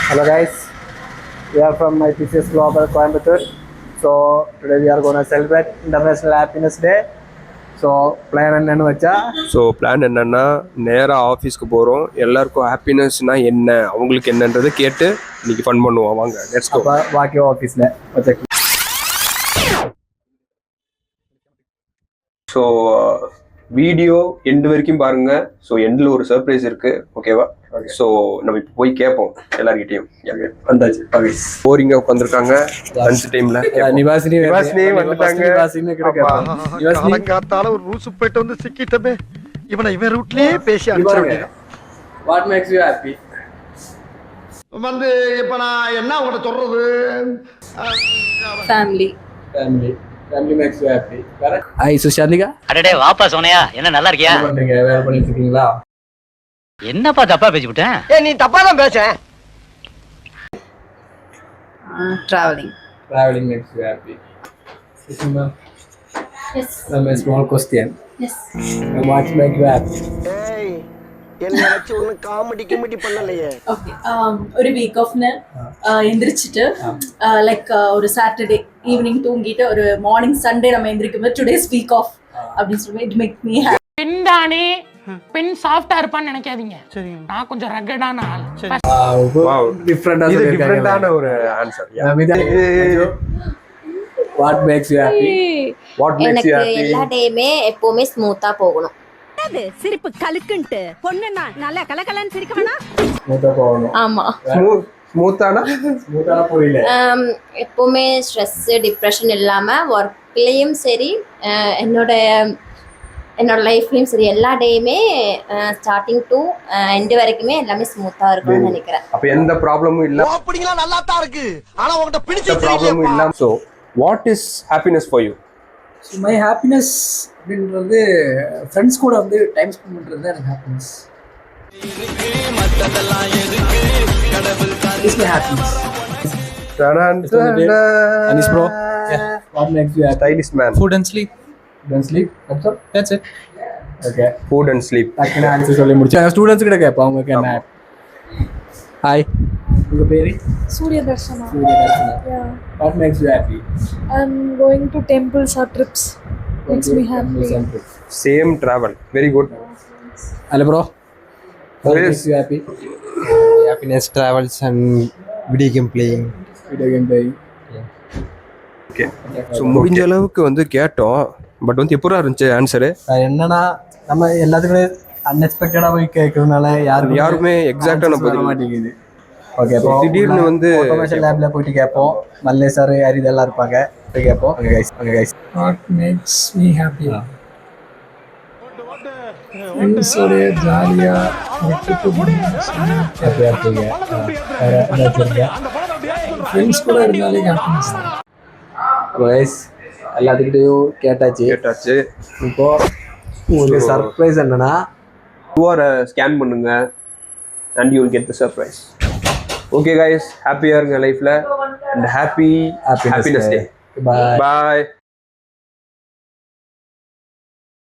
Hello guys, we are from my PCS Global Coimbatore. So today we are going to celebrate International Happiness Day. So plan என்னன்னு வச்சா plan என்னன்னா நேராக ஆஃபீஸ்க்கு போகிறோம். எல்லாருக்கும் ஹாப்பினஸ்னா என்ன, அவங்களுக்கு என்னன்றதை கேட்டு இன்னைக்கு ஃபன் பண்ணுவோம். வாங்க லெட்ஸ் கோ. பாக்கி ஆஃபீஸில் வச்சா. ஸோ வீடியோ எண்டு வரைக்கும் பாருங்க. ஸோ எண்டில் ஒரு சர்ப்ரைஸ் இருக்கு, ஓகேவா? ஸோ நம்ம இப்போ போய் கேட்போம் எல்லார்கிட்டையும். வந்தாச்சு போரிங்க உட்காந்துருக்காங்க லஞ்ச் டைம்ல. நிவாசினி வந்துட்டாங்க. காத்தால ஒரு ரூசு போயிட்டு வந்து சிக்கிட்டமே, இவன் ரூட்லயே பேசி அனுப்பிச்சு. What makes you happy? வந்து இப்ப நான் என்ன உங்கள்கிட்ட சொல்றது? Family makes you happy. Hi Sushanthika. அடடே வாப்பா சோனியா, என்ன நல்லா இருக்கியா? என்ன பண்றீங்க? வேலை பண்ணிட்டு இருக்கீங்களா? என்னப்பா தப்பா பேசிவிட்டேன்? நீ தப்பா தான் பேச. traveling makes you happy. Sushima. yes A small question. yes What makes you happy? ஏய் என்ன வச்சு ஒண்ணு காமெடி பண்ணலையே. okay ஒரு வீக் ஆஃப்னு எந்திரிச்சிட்டு லைக் ஒரு சாட்டர்டே ஈவினிங் தூங்கிட்டு ஒரு மார்னிங் சண்டே நம்ம எந்திரிக்கும்போது டுடேஸ் வீக் ஆஃப் அப்படின்னு சொல்லி இட் மேக் மீ ஹாப்பி. பெண் தானே, பெண் சாஃப்டா இருப்பான்னு நினைக்காதீங்க. நான் கொஞ்சம் ரகடான ஆள். டிஃப்ரெண்டான ஒரு answer. What makes you happy? எனக்கு எல்லா டேயுமே எப்பவுமே ஸ்மூத்தா போகணும். சிரிப்பு கலுக்குன்ட்டு பொண்ணுன்னா நல்லா கலகலன்னு சிரிக்க வேணா. ஸ்மூத்தா போகணும். ஆமா. ஸ்மூத்தானா புரியல. எப்பவுமே ஸ்ட்ரெஸ் டிப்ரெஷன் இல்லாம ஒர்க்லயும் சரி என்னோட லைஃப்லயும் சரி எல்லா டேயுமே ஸ்டார்டிங் டு எண்ட் வரைக்குமே எல்லாமே ஸ்மூத்தா இருக்கும்னு நினைக்கிறேன். அப்ப எந்த ப்ராப்ளமும் இல்ல. அப்படிங்களா நல்லா தான் இருக்கு. ஆனா உன்கிட்ட பிடிச்ச ப்ராப்ளமும் இல்ல. So what is happiness for you? My happiness அப்படின்றது ஃப்ரெண்ட்ஸ் கூட வந்து டைம் ஸ்பெண்ட் பண்ணுறது தான் எனக்கு happiness. Is my happiness. Anis bro, what makes you happy? Stylish man. Food and sleep. That's it. Okay. Food and sleep. டக்குனு answer சொல்லி முடிச்சேன். Students கிட்ட கேட்போம் அவங்க என்ன. ஹாய், உங்க பேரு? Surya Darshana. Yeah. What makes you happy? I'm going to temples or trips. Makes me happy. Same travel. Very good. Hello bro. What Yes. makes you happy? Happiness, travels and video game playing. Okay. So முடிஞ்ச அளவுக்கு வந்து கேட்டோம். But வந்து எப்போ இருந்துச்சு answer? என்னன்னா நம்ம எல்லாத்துக்குமே அன்எக்ஸ்பெக்டடா போய் கேட்கறதுனால யாருமே எக்ஸாக்டான பதில் பதில் மாட்டேங்குது. ஓகே, திடீர்னு வந்து ஆட்டோமேஷன் லேப்ல போயிட்டு கேட்போம். மல்லே சார் யார் இதெல்லாம் இருப்பாங்க, போய் கேட்போம். Okay guys. What makes me happy? ஃப்ரெண்ட்ஸோட ஜாலியா ஒரு ட்ரிப்பு போனீங்க. ஹாப்பியா இருக்கீங்க. வேற என்ன வச்சிருக்கீங்க? ஃப்ரெண்ட்ஸ் கூட இருந்தாலே ஹாப்பினஸ் தான். கைஸ் எல்லாத்துக்கிட்டையும் கேட்டாச்சு. இப்போ உங்களுக்கு சர்ப்ரைஸ் என்னன்னா QR ஸ்கேன் பண்ணுங்க and you will get the surprise. Okay guys, ஹாப்பியா இருங்க லைஃப்ல and happiness day. Bye. Bye.